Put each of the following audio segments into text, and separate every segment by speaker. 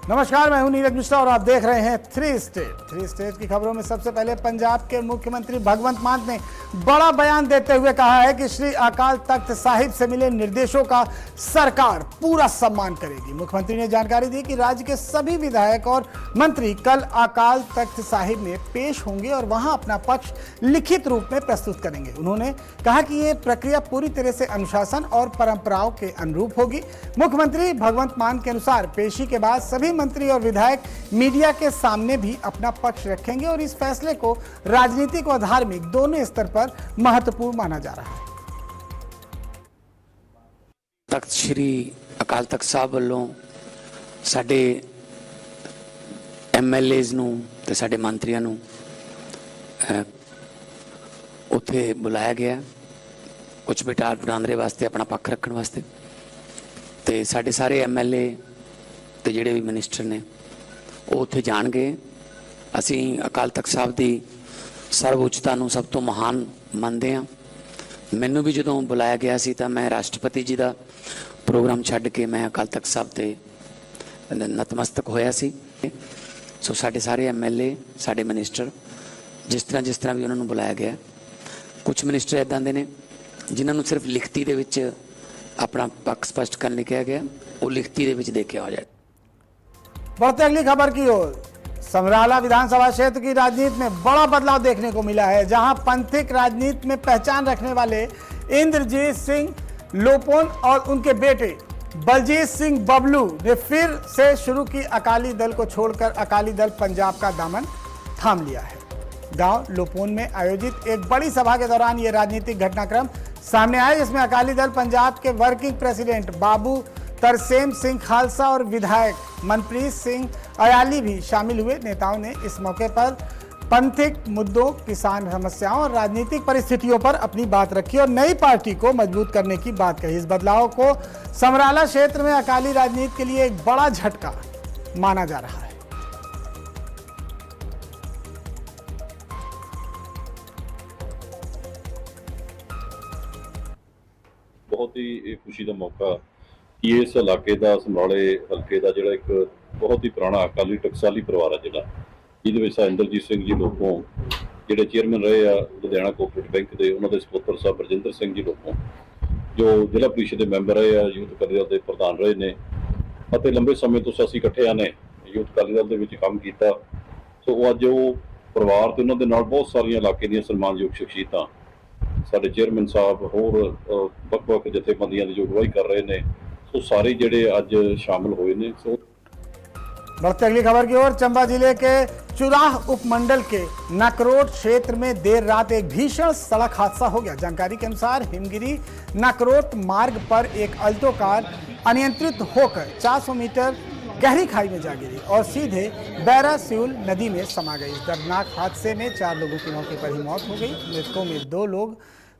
Speaker 1: नमस्कार, मैं हूं नीरज मिश्रा और आप देख रहे हैं थ्री स्टेट की खबरों में सबसे पहले पंजाब के मुख्यमंत्री भगवंत मान ने बड़ा बयान देते हुए कहा है कि श्री अकाल तख्त साहिब से मिले निर्देशों का सरकार पूरा सम्मान करेगी। मुख्यमंत्री ने जानकारी दी कि राज्य के सभी विधायक और मंत्री कल अकाल तख्त साहिब में पेश होंगे और वहां अपना पक्ष लिखित रूप में प्रस्तुत करेंगे। उन्होंने कहा कि ये प्रक्रिया पूरी तरह से अनुशासन और परंपराओं के अनुरूप होगी। मुख्यमंत्री भगवंत मान के अनुसार पेशी के बाद सभी मंत्री और विधायक मीडिया के सामने भी अपना पक्ष रखेंगे और इस फैसले को राजनीतिक और धार्मिक दोनों स्तर पर महत्वपूर्ण माना जा रहा है।
Speaker 2: तख्त श्री अकाल तख्त साहब ਵੱਲੋਂ ਸਾਡੇ MLAs ਨੂੰ ਤੇ ਸਾਡੇ ਮੰਤਰੀਆਂ ਨੂੰ ਉੱਥੇ ਬੁਲਾਇਆ ਗਿਆ ਕੁਝ ਬਿਟਾਰ ਬਰਾਂਦਰੇ ਵਾਸਤੇ ਆਪਣਾ ਪੱਖ ਰੱਖਣ ਵਾਸਤੇ ਤੇ ਸਾਡੇ ਸਾਰੇ MLA ਤੇ ਜਿਹੜੇ ਵੀ ਮਿਨਿਸਟਰ ਨੇ ਉਹ ਉੱਥੇ ਜਾਣਗੇ। ਅਸੀਂ ਅਕਾਲ ਤਖਤ ਸਾਹਿਬ ਦੀ ਸਰਵਉੱਚਤਾ ਨੂੰ ਸਭ ਤੋਂ ਮਹਾਨ ਮੰਨਦੇ ਹਾਂ। ਮੈਨੂੰ ਵੀ ਜਦੋਂ ਬੁਲਾਇਆ ਗਿਆ ਸੀ ਤਾਂ ਮੈਂ ਰਾਸ਼ਟਰਪਤੀ ਜੀ ਦਾ ਪ੍ਰੋਗਰਾਮ ਛੱਡ ਕੇ ਮੈਂ ਅਕਾਲ ਤਖਤ ਸਾਹਿਬ ਤੇ ਨਤਮਸਤਕ ਹੋਇਆ ਸੀ। ਸੋ ਸਾਡੇ ਸਾਰੇ MLA ਸਾਡੇ ਮਿਨਿਸਟਰ ਜਿਸ ਤਰ੍ਹਾਂ ਵੀ ਉਹਨਾਂ ਨੂੰ ਬੁਲਾਇਆ ਗਿਆ। ਕੁਝ ਮਿਨਿਸਟਰ ਇਦਾਂ ਦੇ ਨੇ ਜਿਨ੍ਹਾਂ ਨੂੰ ਸਿਰਫ ਲਿਖਤੀ ਦੇ ਵਿੱਚ अपना पक्ष स्पष्ट करने किया गया, वो लिखती दे विच देखे आ जाए।
Speaker 1: बढ़ते अगली खबर की ओर। समराला विधानसभा क्षेत्र की राजनीति में बड़ा बदलाव देखने को मिला है, जहां पंथिक राजनीति में पहचान रखने वाले इंद्रजीत सिंह लोपोन और उनके बेटे बलजीत सिंह बबलू ने फिर से शुरू की अकाली दल को छोड़कर अकाली दल पंजाब का दामन थाम लिया है। गांव लोपोन में आयोजित एक बड़ी सभा के दौरान ये राजनीतिक घटनाक्रम सामने आए, जिसमें अकाली दल पंजाब के वर्किंग प्रेसिडेंट बाबू तरसेम सिंह खालसा और विधायक मनप्रीत सिंह अयाली भी शामिल हुए। नेताओं ने इस मौके पर पंथिक मुद्दों, किसान समस्याओं और राजनीतिक परिस्थितियों पर अपनी बात रखी और नई पार्टी को मजबूत करने की बात कही। इस बदलाव को समराला क्षेत्र में अकाली राजनीति के लिए एक बड़ा झटका माना जा रहा है।
Speaker 3: बहुत ही खुशी का मौका कि इस इलाके का समराले हल्के का जो एक बहुत ही पुराना अकाली टकसाली परिवार है जिला जिसे इंद्रजीत सिंह जी लोगों जोड़े चेयरमैन रहे आ लुधियाना कोऑपरेटिव बैंक के उन्होंने सपुत्र साहब बरजिंदर सिंह जी लोगों जो जिला परिषद के मैंबर रहे आ, यूथ अकाली दल के प्रधान रहे ने लंबे समय तो असीं इकट्ठे आने यूथ अकाली दल के काम किया। सो अज वो परिवार तो उन्होंने बहुत सारिया इलाके दी सन्मानयोग शख्सियतां साडे चेयरमैन साहब होर वख-वख जथेबंदियां दी जो अगवाई कर रहे ने, सो सारे जिहड़े अज शामिल हुए ने। सो
Speaker 1: बढ़ते अगली खबर की ओर। चंबा जिले के चुराह उपमंडल के नकरोट क्षेत्र में देर रात एक भीषण सड़क हादसा हो गया। जानकारी के अनुसार हिमगिरी नकरोट मार्ग पर एक अल्टो कार अनियंत्रित होकर 400 मीटर गहरी खाई में जा गिरी और सीधे बैरा सिउल नदी में समा गई। इस दर्दनाक हादसे में 4 लोगों की मौके पर ही मौत हो गई। मृतकों में 2 लोग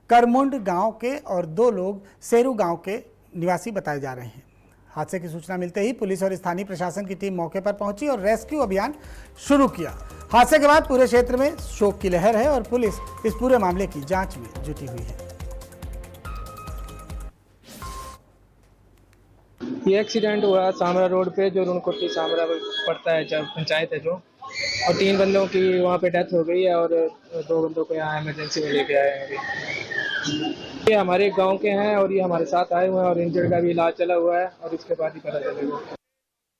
Speaker 1: करमुंड गांव के और 2 लोग सेरू गांव के निवासी बताए जा रहे हैं। हादसे की सूचना मिलते ही पुलिस और स्थानीय प्रशासन की टीम मौके पर पहुंची और रेस्क्यू अभियान शुरू किया। हादसे के बाद पूरे क्षेत्र में शोक की लहर है और पुलिस इस पूरे मामले की जांच में जुटी हुई है।
Speaker 4: ये एक्सीडेंट हुआ सामरा रोड पे, जो रुनकोटी सामरा पड़ता है, जब पंचायत है जो, और 3 बंदों की वहाँ पे डेथ हो गई है और 2 बंदों को यहाँ इमरजेंसी में लेके आए हैं अभी। ये हमारे गांव के हैं और ये हमारे साथ आए हुए हैं और इंजर्ड का भी इलाज चला हुआ है और इसके बाद ही पता चलेगा।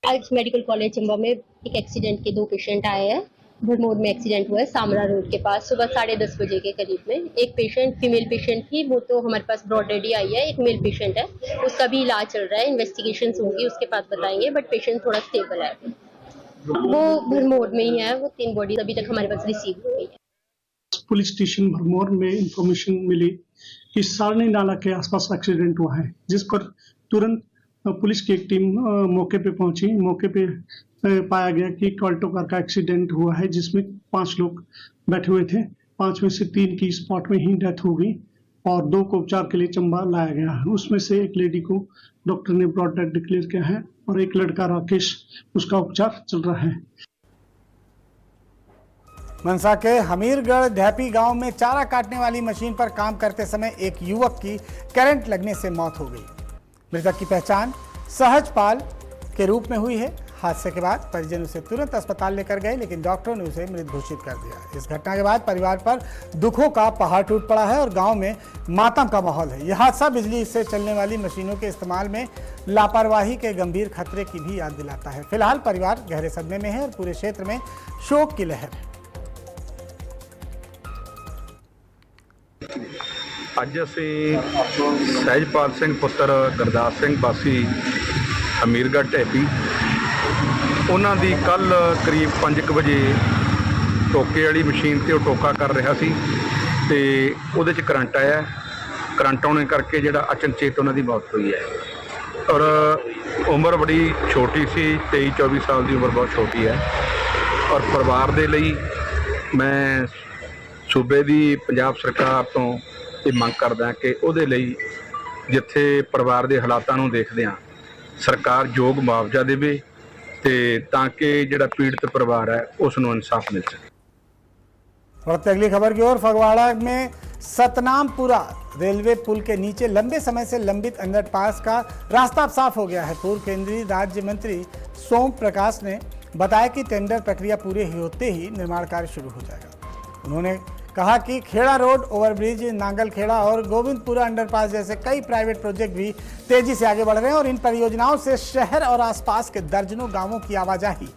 Speaker 5: आज मेडिकल कॉलेज चंबा में एक एक्सीडेंट के 2 पेशेंट आए हैं। भरमौर में एक्सीडेंट हुआ है सामरा रोड के पास सुबह 10:30 बजे के करीब में। एक पेशेंट फीमेल पेशेंट थी, वो तो हमारे पास ब्रॉड डेड आई है। एक मेल पेशेंट है, उसका भी इलाज चल रहा है, इन्वेस्टिगेशंस होंगी उसके बाद बताएंगे, बट पेशेंट थोड़ा स्टेबल है। वो भरमौर में ही है। वो 3 बॉडीज अभी तक हमारे पास रिसीव हुई है।
Speaker 6: पुलिस स्टेशन भरमौर में इंफॉर्मेशन मिली कि सारनी नाला के आसपास एक्सीडेंट हुआ है, जिस पर तुरंत पुलिस की एक टीम मौके पे पहुंची। मौके पे पाया गया कि एक ऑल्टो कार का एक्सीडेंट हुआ है, जिसमें 5 लोग बैठे हुए थे। 5 में से 3 की स्पॉट में ही डेथ हो गई और 2 को उपचार के लिए चंबा लाया गया। उसमें से एक लेडी को डॉक्टर ने ब्रॉड डेड डिक्लेयर किया है और एक लड़का राकेश, उसका उपचार चल रहा है।
Speaker 1: मनसा के हमीरगढ़ ढैपी गांव में चारा काटने वाली मशीन पर काम करते समय एक युवक की करंट लगने से मौत हो गई। मृतक की पहचान सहजपाल के रूप में हुई है। हादसे के बाद परिजन उसे तुरंत अस्पताल लेकर गए, लेकिन डॉक्टरों ने उसे मृत घोषित कर दिया। इस घटना के बाद परिवार पर दुखों का पहाड़ टूट पड़ा है और गांव में मातम का माहौल है। यह हादसा बिजली से चलने वाली मशीनों के इस्तेमाल में लापरवाही के गंभीर खतरे की भी याद दिलाता है। फिलहाल परिवार गहरे सदमे में है और पूरे क्षेत्र में शोक की लहर है।
Speaker 7: ਅੱਜ ਅਸੀਂ ਸਹਿਜਪਾਲ ਸਿੰਘ ਪੁੱਤਰ ਗੁਰਦਾਸ ਸਿੰਘ ਵਾਸੀ ਅਮੀਰਗੜ੍ਹ ਢੇਪੀ ਉਹਨਾਂ ਦੀ ਕੱਲ ਕਰੀਬ 5 ਵਜੇ ਟੋਕੇ ਵਾਲੀ ਮਸ਼ੀਨ ਤੇ ਉਹ ਟੋਕਾ ਕਰ ਰਿਹਾ ਸੀ ਤੇ ਉਹਦੇ 'ਚ ਕਰੰਟ ਆਇਆ। ਕਰੰਟ ਆਉਣੇ ਕਰਕੇ ਜਿਹੜਾ ਅਚਨਚੇਤ ਉਹਨਾਂ ਦੀ ਮੌਤ ਹੋਈ ਹੈ ਔਰ ਉਮਰ ਬੜੀ ਛੋਟੀ ਸੀ, 23-24 ਸਾਲ ਦੀ ਉਮਰ ਬਹੁਤ ਛੋਟੀ ਹੈ ਔਰ ਪਰਿਵਾਰ ਦੇ ਲਈ ਮੈਂ ਸੂਬੇ ਦੀ ਪੰਜਾਬ ਸਰਕਾਰ ਤੋਂ ਇਹ ਮੰਗ ਕਰਦਾ ਕਿ ਉਹਦੇ ਲਈ ਜਿੱਥੇ ਪਰਿਵਾਰ ਦੇ ਹਾਲਾਤਾਂ ਨੂੰ ਦੇਖਦੇ ਹਾਂ ਸਰਕਾਰ ਯੋਗ ਮੁਆਵਜ਼ਾ ਦੇਵੇ ਤੇ ਤਾਂ ਕਿ ਜਿਹੜਾ ਪੀੜਤ ਪਰਿਵਾਰ ਹੈ ਉਸ ਨੂੰ ਇਨਸਾਫ ਮਿਲ ਸਕੇ।
Speaker 1: बढ़ते अगली खबर की ओर, फगवाड़ा में सतनामपुरा रेलवे पुल के नीचे लंबे समय से लंबित अंडरपास का रास्ता अब साफ हो गया है। पूर्व केंद्रीय राज्य मंत्री सोम प्रकाश ने बताया कि टेंडर प्रक्रिया पूरे होते ही निर्माण कार्य शुरू हो जाएगा। उन्होंने कहा कि खेड़ा रोड, ओवरब्रिज, नांगल खेड़ा और गोविंदपुरा अंडरपास जैसे कई प्राइवेट प्रोजेक्ट भी तेजी से आगे बढ़ रहे हैं और इन परियोजनाओं से शहर और आसपास के दर्जनों गांवों की आवाजाही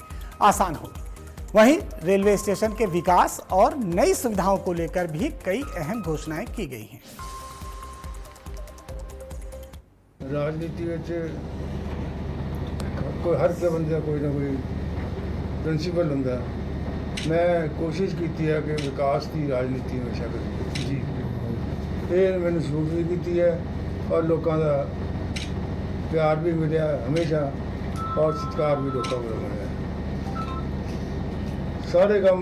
Speaker 1: आसान होगी। वहीं रेलवे स्टेशन के विकास और नई सुविधाओं को लेकर भी कई अहम घोषणाएं की गई हैं।
Speaker 8: राजनीति में कोई हर के बंदे कोई ना कोई प्रिंसीपल होंगे। मैं कोशिश की है कि विकास की राजनीति हमेशा करी जी, ये मैंने सूट भी की है और लोगों का प्यार भी मिले हमेशा और सत्कार भी लोगों को मिले। सारे काम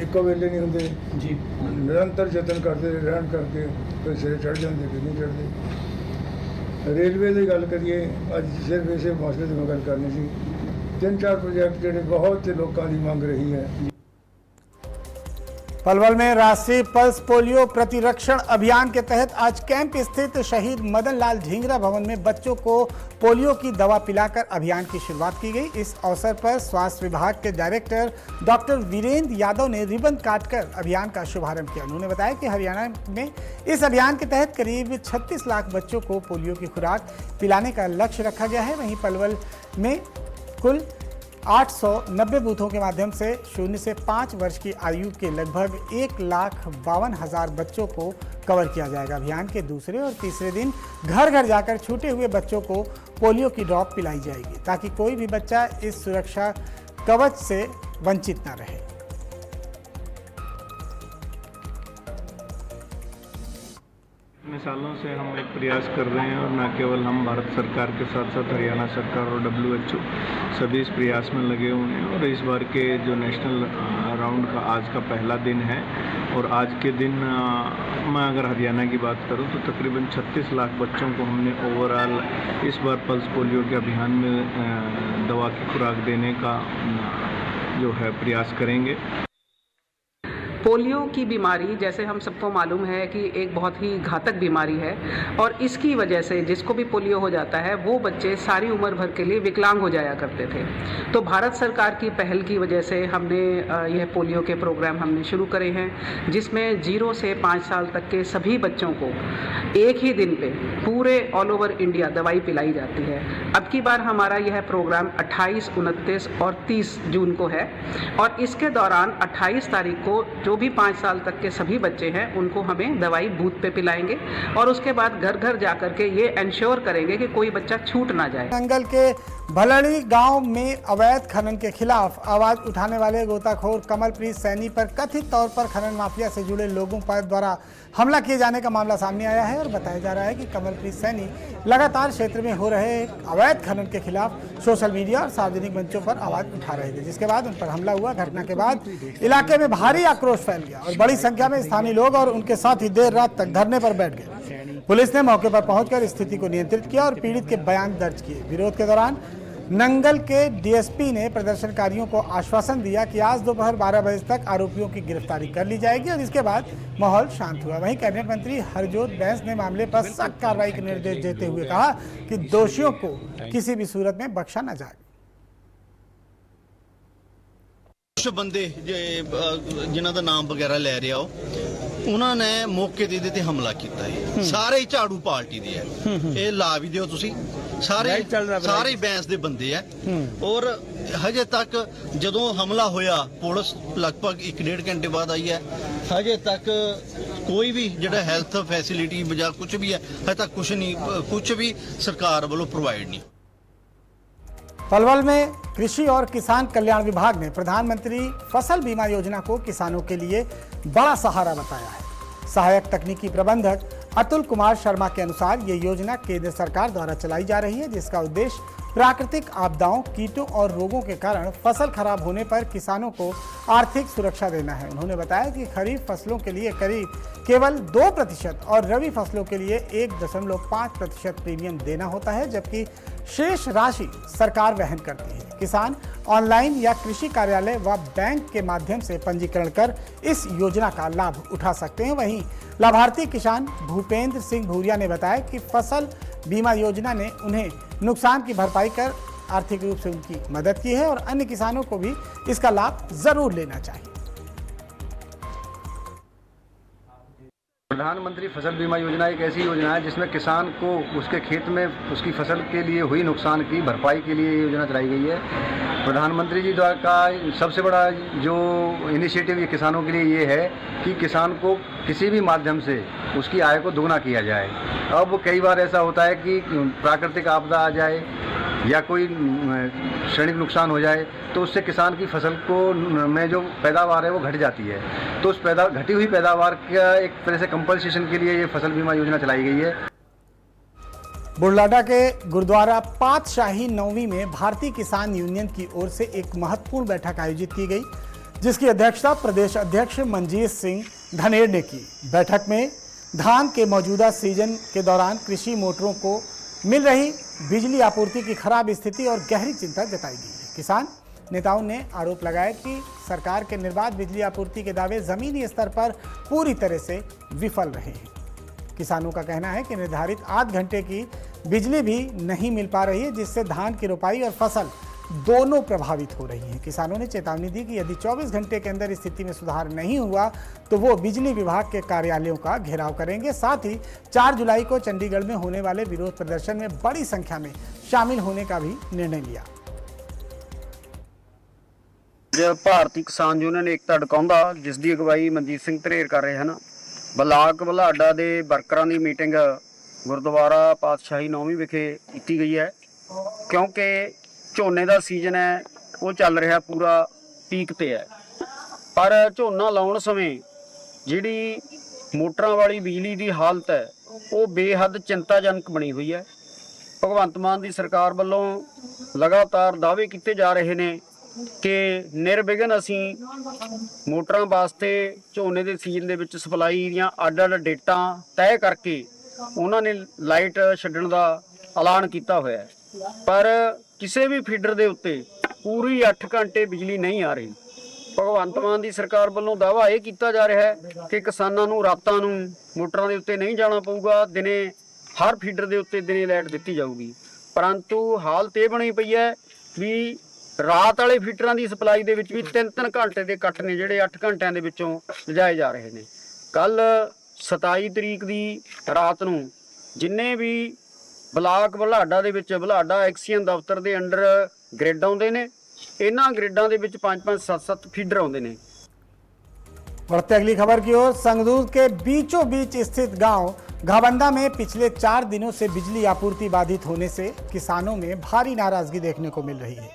Speaker 8: एको वेले नहीं होंगे जी, निरंतर यतन करते रहन करके कोई सिरे चढ़ जाते कि नहीं चढ़ते। रेलवे की गल करिए अज सिर्फ इस मसले की मैं गल करनी सी, 3-4 प्रोजेक्ट जोड़े बहुत लोगों की मांग रही है।
Speaker 1: पलवल में राष्ट्रीय पल्स पोलियो प्रतिरक्षण अभियान के तहत आज कैंप स्थित शहीद मदन लाल ढींगरा भवन में बच्चों को पोलियो की दवा पिलाकर अभियान की शुरुआत की गई। इस अवसर पर स्वास्थ्य विभाग के डायरेक्टर डॉक्टर वीरेंद्र यादव ने रिबन काटकर अभियान का शुभारंभ किया। उन्होंने बताया कि हरियाणा में इस अभियान के तहत करीब 36 लाख बच्चों को पोलियो की खुराक पिलाने का लक्ष्य रखा गया है। वहीं पलवल में कुल 890 बूथों के माध्यम से 0 से 5 वर्ष की आयु के लगभग 1,52,000 बच्चों को कवर किया जाएगा। अभियान के दूसरे और तीसरे दिन घर घर जाकर छूटे हुए बच्चों को पोलियो की ड्रॉप पिलाई जाएगी ताकि कोई भी बच्चा इस सुरक्षा कवच से वंचित न रहे।
Speaker 9: इतने सालों से हम एक प्रयास कर रहे हैं और न केवल हम भारत सरकार के साथ साथ हरियाणा सरकार और WHO सभी इस प्रयास में लगे हुए हैं और इस बार के जो नेशनल राउंड का आज का पहला दिन है और आज के दिन मैं अगर हरियाणा की बात करूं तो तकरीबन 36 लाख बच्चों को हमने ओवरऑल इस बार पल्स पोलियो के अभियान में दवा की खुराक देने का जो है प्रयास करेंगे।
Speaker 10: पोलियो की बीमारी जैसे हम सबको मालूम है कि एक बहुत ही घातक बीमारी है और इसकी वजह से जिसको भी पोलियो हो जाता है वो बच्चे सारी उम्र भर के लिए विकलांग हो जाया करते थे। तो भारत सरकार की पहल की वजह से हमने यह पोलियो के प्रोग्राम हमने शुरू करे हैं जिसमें 0 से 5 साल तक के सभी बच्चों को एक ही दिन पे पूरे ऑल ओवर इंडिया दवाई पिलाई जाती है। अब की बार हमारा यह प्रोग्राम 28, 29 और 30 जून को है और इसके दौरान 28 तारीख को जो भी 5 साल तक के सभी बच्चे हैं उनको हमें दवाई बूथ पे पिलाएंगे और उसके बाद घर घर जाकर के ये इंश्योर करेंगे कि कोई बच्चा छूट ना जाए।
Speaker 1: नंगल के भलड़ी गांव में अवैध खनन के खिलाफ आवाज उठाने वाले गोताखोर कमलप्रीत सैनी पर कथित तौर पर खनन माफिया से जुड़े लोगों पर द्वारा हमला किए जाने का मामला सामने आया है और बताया जा रहा है कि कमलप्रीत सैनी लगातार क्षेत्र में हो रहे अवैध खनन के खिलाफ सोशल मीडिया और सार्वजनिक मंचों पर आवाज उठा रहे थे, जिसके बाद उन पर हमला हुआ। घटना के बाद इलाके में भारी आक्रोश फैल गया और बड़ी संख्या में स्थानीय लोग और उनके साथी देर रात तक धरने पर बैठ गए। पुलिस ने मौके पर पहुंचकर स्थिति को नियंत्रित किया और पीड़ित के बयान दर्ज किए। विरोध के दौरान नंगल के डीएसपी ने प्रदर्शनकारियों को आश्वासन दिया कि आज दोपहर 12 बजे तक आरोपियों की गिरफ्तारी कर ली जाएगी और इसके बाद माहौल शांत हुआ। वहीं कैबिनेट मंत्री हरजोत बैंस ने मामले पर सख्त कार्रवाई के निर्देश देते हुए कहा कि दोषियों को किसी भी सूरत में बख्शा न जाए।
Speaker 11: ਕੁਝ ਬੰਦੇ ਜਿਨ੍ਹਾਂ ਦਾ ਨਾਮ ਵਗੈਰਾ ਲੈ ਰਿਹਾ ਉਹਨਾਂ ਨੇ ਮੌਕੇ ਤੇ ਇਹਦੇ ਤੇ ਹਮਲਾ ਕੀਤਾ ਹੈ। ਸਾਰੇ ਹੀ ਝਾੜੂ ਪਾਰਟੀ ਦੇ ਆ, ਇਹ ਲਾ ਵੀ ਦਿਓ ਤੁਸੀਂ, ਸਾਰੇ ਹੀ ਬੈਂਸ ਦੇ ਬੰਦੇ ਆ। ਔਰ ਹਜੇ ਤੱਕ ਜਦੋਂ ਹਮਲਾ ਹੋਇਆ ਪੁਲਿਸ ਲਗਭਗ 1.5 ਘੰਟੇ ਬਾਅਦ ਆਈ ਹੈ, ਹਜੇ ਤੱਕ कोई भी ਜਿਹੜਾ ਹੈਲਥ ਫੈਸਿਲਿਟੀ ਜਾਂ ਕੁਝ ਵੀ ਹੈ ਹਜੇ तक कुछ भी सरकार वालों प्रोवाइड नहीं।
Speaker 1: पलवल में कृषि और किसान कल्याण विभाग ने प्रधानमंत्री फसल बीमा योजना को किसानों के लिए बड़ा सहारा बताया है। सहायक तकनीकी प्रबंधक अतुल कुमार शर्मा के अनुसार ये योजना केंद्र सरकार द्वारा चलाई जा रही है, जिसका उद्देश्य प्राकृतिक आपदाओं, कीटों और रोगों के कारण फसल खराब होने पर किसानों को आर्थिक सुरक्षा देना है। उन्होंने बताया कि खरीफ फसलों के लिए करीब केवल 2% और रबी फसलों के लिए 1.5% प्रीमियम देना होता है, जबकि शेष राशि सरकार वहन करती है। किसान ऑनलाइन या कृषि कार्यालय व बैंक के माध्यम से पंजीकरण कर इस योजना का लाभ उठा सकते हैं। वहीं लाभार्थी किसान भूपेंद्र सिंह भूरिया ने बताया कि फसल बीमा योजना ने उन्हें नुकसान की भरपाई कर आर्थिक रूप से उनकी मदद की है और अन्य किसानों को भी इसका लाभ जरूर लेना चाहिए।
Speaker 12: प्रधानमंत्री फसल बीमा योजना एक ऐसी योजना है जिसमें किसान को उसके खेत में उसकी फसल के लिए हुई नुकसान की भरपाई के लिए ये योजना चलाई गई है। प्रधानमंत्री जी द्वारा का सबसे बड़ा जो इनिशिएटिव ये किसानों के लिए ये है कि किसान को किसी भी माध्यम से उसकी आय को दोगुना किया जाए। अब कई बार ऐसा होता है कि प्राकृतिक आपदा आ जाए या कोई क्षणिक नुकसान हो जाए तो उससे किसान की फसल को में जो पैदावार है वो घट जाती है। तो उस घटी हुई पैदावार का एक तरह से कंपनसेशन के लिए ये फसल बीमा योजना चलाई गई है।
Speaker 1: बुढलाडा के गुरुद्वारा पातशाही 9वीं में भारतीय किसान यूनियन की ओर से एक महत्वपूर्ण बैठक आयोजित की गई, जिसकी अध्यक्षता प्रदेश अध्यक्ष मंजीत सिंह धनेर ने की। बैठक में धान के मौजूदा सीजन के दौरान कृषि मोटरों को मिल रही बिजली आपूर्ति की खराब स्थिति और गहरी चिंता जताई गई है। किसान नेताओं ने आरोप लगाया कि सरकार के निर्बाध बिजली आपूर्ति के दावे जमीनी स्तर पर पूरी तरह से विफल रहे हैं। किसानों का कहना है कि निर्धारित 8 घंटे की बिजली भी नहीं मिल पा रही है, जिससे धान की रोपाई और फसल दोनों प्रभावित हो रही हैं। किसानों ने चेतावनी दी कि यदि 24 घंटे के अंदर स्थिति में सुधार नहीं हुआ तो वो बिजली विभाग के कार्यालयों का घेराव करेंगे। साथ ही 4 जुलाई को चंडीगढ़ में होने वाले विरोध प्रदर्शन में बड़ी संख्या में शामिल होने का भी निर्णय लिया।
Speaker 13: ਭਾਰਤੀ ਕਿਸਾਨ ਯੂਨੀਅਨ ਏਕਤਾ ਡਕਾਉਂਦਾ, ਜਿਸ ਦੀ ਅਗਵਾਈ ਮਨਜੀਤ ਸਿੰਘ ਧਨੇਰ ਕਰ ਰਹੇ ਹਨ, ਬਲਾਕ ਬੁਢਲਾਡਾ ਦੇ ਵਰਕਰਾਂ ਦੀ ਮੀਟਿੰਗ ਗੁਰਦੁਆਰਾ ਪਾਤਸ਼ਾਹੀ 9ਵੀਂ ਵਿਖੇ ਕੀਤੀ ਗਈ ਹੈ। ਕਿਉਂਕਿ ਝੋਨੇ ਦਾ ਸੀਜ਼ਨ ਹੈ, ਉਹ ਚੱਲ ਰਿਹਾ ਪੂਰਾ ਪੀਕ ਤੇ ਹੈ, ਪਰ ਝੋਨਾ ਲਾਉਣ ਸਮੇਂ ਜਿਹੜੀ ਮੋਟਰਾਂ ਵਾਲੀ ਬਿਜਲੀ ਦੀ ਹਾਲਤ ਹੈ ਉਹ ਬੇਹੱਦ ਚਿੰਤਾਜਨਕ ਬਣੀ ਹੋਈ ਹੈ। ਭਗਵੰਤ ਮਾਨ ਦੀ ਸਰਕਾਰ ਵੱਲੋਂ ਲਗਾਤਾਰ ਦਾਅਵੇ ਕੀਤੇ ਜਾ ਰਹੇ ਨੇ ਕਿ ਨਿਰਵਿਘਨ ਅਸੀਂ ਮੋਟਰਾਂ ਵਾਸਤੇ ਝੋਨੇ ਦੇ ਸੀਜ਼ਨ ਦੇ ਵਿੱਚ ਸਪਲਾਈ ਦੀਆਂ ਅੱਡ-ਅੱਡ ਡੇਟਾਂ ਤੈਅ ਕਰਕੇ ਉਹਨਾਂ ਨੇ ਲਾਈਟ ਛੱਡਣ ਦਾ ਐਲਾਨ ਕੀਤਾ ਹੋਇਆ ਹੈ, ਪਰ ਕਿਸੇ ਵੀ ਫੀਡਰ ਦੇ ਉੱਤੇ ਪੂਰੀ 8 ਘੰਟੇ ਬਿਜਲੀ ਨਹੀਂ ਆ ਰਹੀ। ਭਗਵੰਤ ਮਾਨ ਦੀ ਸਰਕਾਰ ਵੱਲੋਂ ਦਾਅਵਾ ਇਹ ਕੀਤਾ ਜਾ ਰਿਹਾ ਹੈ ਕਿ ਕਿਸਾਨਾਂ ਨੂੰ ਰਾਤਾਂ ਨੂੰ ਮੋਟਰਾਂ ਦੇ ਉੱਤੇ ਨਹੀਂ ਜਾਣਾ ਪਊਗਾ, ਦਿਨੇ ਹਰ ਫੀਡਰ ਦੇ ਉੱਤੇ ਦਿਨੇ ਲਾਈਟ ਦਿੱਤੀ ਜਾਊਗੀ। ਪਰੰਤੂ ਹਾਲਤ ਇਹ ਬਣੀ ਪਈ ਹੈ ਵੀ ਰਾਤ ਵਾਲੇ ਫੀਡਰਾਂ ਦੀ ਸਪਲਾਈ ਦੇ ਵਿੱਚ ਵੀ 3-3 ਘੰਟੇ ਦੇ ਕੱਟ ਨੇ ਜਿਹੜੇ 8 ਘੰਟਿਆਂ ਦੇ ਵਿੱਚੋਂ ਲਿਜਾਏ ਜਾ ਰਹੇ ਨੇ। ਕੱਲ 27 ਤਰੀਕ ਦੀ ਰਾਤ ਨੂੰ ਜਿੰਨੇ ਵੀ ਬਲਾਕ ਬੁਢਲਾਡਾ ਦੇ ਵਿੱਚ ਬੁਢਲਾਡਾ ਐਕਸੀਅਨ ਦਫ਼ਤਰ ਦੇ ਅੰਡਰ ਗ੍ਰਿਡ ਆਉਂਦੇ ਨੇ, ਇਹਨਾਂ ਗ੍ਰਿਡਾਂ ਦੇ ਵਿੱਚ 5-5 7-7 फीडर आते हैं।
Speaker 1: बढ़ते अगली खबर की ओर, संगरूर के बीचों बीच स्थित गांव घाबंदा में पिछले 4 दिनों से बिजली आपूर्ति बाधित होने से किसानों में भारी नाराजगी देखने को मिल रही है।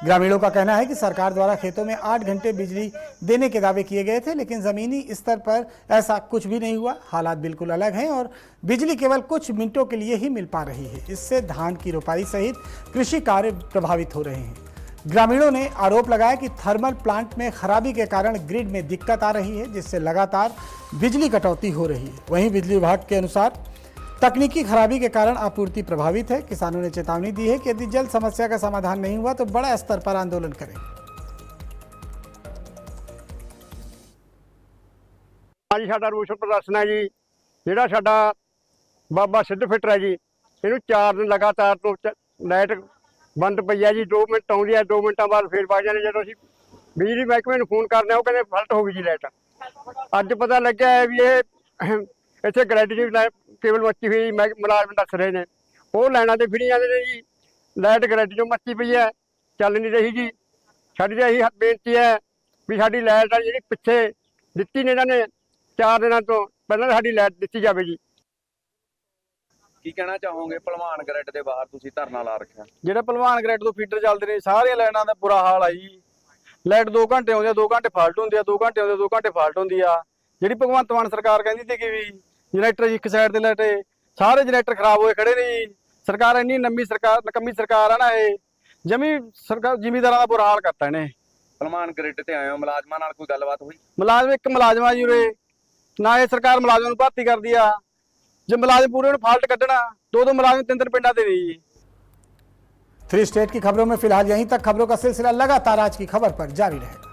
Speaker 1: ग्रामीणों का कहना है कि सरकार द्वारा खेतों में 8 घंटे बिजली देने के दावे किए गए थे, लेकिन जमीनी स्तर पर ऐसा कुछ भी नहीं हुआ। हालात बिल्कुल अलग हैं और बिजली केवल कुछ मिनटों के लिए ही मिल पा रही है। इससे धान की रोपाई सहित कृषि कार्य प्रभावित हो रहे हैं। ग्रामीणों ने आरोप लगाया कि थर्मल प्लांट में खराबी के कारण ग्रिड में दिक्कत आ रही है, जिससे लगातार बिजली कटौती हो रही है। वहीं बिजली विभाग के अनुसार तकनीकी खराबी के कारण आपूर्ति प्रभावित है। किसानों ने चेतावनी दी है कि यदि जल्द समस्या का समाधान नहीं हुआ तो बड़ा स्तर पर आंदोलन करेंगे।
Speaker 14: जी साडा रोष प्रदर्शन है जी, जिहड़ा साडा बाबा सिद्ध फिटर है जी, इहनूं 4 दिन लगातार तो लाइट बंद पई है जी। 2 मिनट आउंदी है, 2 मिनटां बाद फिर वग जाने। जदों असीं ਬਿਜਲੀ ਮਹਿਕਮੇ ਨੂੰ ਫੋਨ ਕਰਨਾ, ਉਹ ਕਹਿੰਦੇ ਫਲਟ ਹੋ ਗਈ ਜੀ ਲਾਈਟ। ਅੱਜ ਪਤਾ ਲੱਗਿਆ ਹੈ ਵੀ ਇਹ ਇੱਥੇ ਗ੍ਰੈਜੂਏਟ ਕੇਬਲ ਮੱਚੀ ਹੋਈ ਮੁਲਾਜ਼ਮ ਦੱਸ ਰਹੇ ਨੇ, ਉਹ ਲਾਈਨਾਂ ਤੇ ਫਿਰੀ ਜਾਂਦੇ ਨੇ ਜੀ। ਲਾਈਟ ਗ੍ਰੈਜੂਏਟ ਮੱਚੀ ਪਈ ਹੈ, ਚੱਲ ਨਹੀਂ ਰਹੀ ਜੀ। ਸਾਡੀ ਤਾਂ ਇਹੀ ਬੇਨਤੀ ਹੈ ਵੀ ਸਾਡੀ ਲਾਈਟ ਆ ਜਿਹੜੀ ਪਿੱਛੇ ਦਿੱਤੀ ਨੇ ਇਹਨਾਂ ਨੇ 4 ਦਿਨਾਂ ਤੋਂ ਪਹਿਲਾਂ ਸਾਡੀ ਲਾਈਟ ਦਿੱਤੀ ਜਾਵੇ ਜੀ।
Speaker 15: ਕੀ ਕਹਿਣਾ ਚਾਹੋਗੇ ਭਲਵਾਨ ਗ੍ਰਿਡ ਦੇ ਬਾਹਰ ਤੁਸੀਂ ਧਰਨਾ ਲਾ ਰੱਖਿਆ?
Speaker 16: ਜਿਹੜੇ ਭਲਵਾਨ ਗ੍ਰਿਡ ਤੋਂ ਫੀਡਰ ਚੱਲਦੇ ਨੇ ਸਾਰੀਆਂ ਲਾਈਨਾਂ ਦਾ ਬੁਰਾ ਹਾਲ ਆ ਜੀ। ਲਾਈਟ 2 ਘੰਟੇ ਆਉਂਦੀ ਆ, 2 ਘੰਟੇ ਫਾਲਟ ਹੁੰਦੀ ਆ, 2 ਘੰਟੇ ਆਉਂਦੇ 2 ਘੰਟੇ ਫਾਲਟ ਹੁੰਦੀ ਆ। ਜਿਹੜੀ ਭਗਵੰਤ ਮਾਨ ਸਰਕਾਰ ਕਹਿੰਦੀ ਸੀ ਕਿ ਵੀ ਜਨਰੇਟਰ ਇੱਕ ਸਾਈਡ ਤੇ ਲਾਈਟੇ, ਸਾਰੇ ਜਨਰੇਟਰ ਖਰਾਬ ਹੋਏ ਖੜੇ ਨੇ ਜੀ। ਸਰਕਾਰ ਇੰਨੀ ਨਕਮੀ ਸਰਕਾਰ ਆ ਨਾ, ਇਹ ਜਮੀ ਸਰਕਾਰ ਜ਼ਿਮੀਂਦਾਰਾਂ ਦਾ ਬੁਰਾ ਹਾਲ ਕਰਤਾ ਇਹਨੇ।
Speaker 15: ਭਲਵਾਨ ਗ੍ਰਿਡ ਤੇ ਆਏ ਹੋ, ਮੁਲਾਜ਼ਮਾਂ ਨਾਲ ਕੋਈ ਗੱਲਬਾਤ ਹੋਈ?
Speaker 16: ਮੁਲਾਜ਼ਮ ਇੱਕ ਮੁਲਾਜ਼ਮ ਆ ਜੀ ਉਰੇ, ਨਾ ਇਹ ਸਰਕਾਰ ਮੁਲਾਜ਼ਮਾਂ ਨੂੰ ਭਰਤੀ ਕਰਦੀ ਆ। ਜੇ मुलाजिम पूरे फाल्ट कटना, 2-2 मुलाजिम 3-3 पिंडा दे रही।
Speaker 1: 3 स्टेट की खबरों में फिलहाल यहीं तक। खबरों का सिलसिला लगातार आज की खबर पर जारी रहेगा।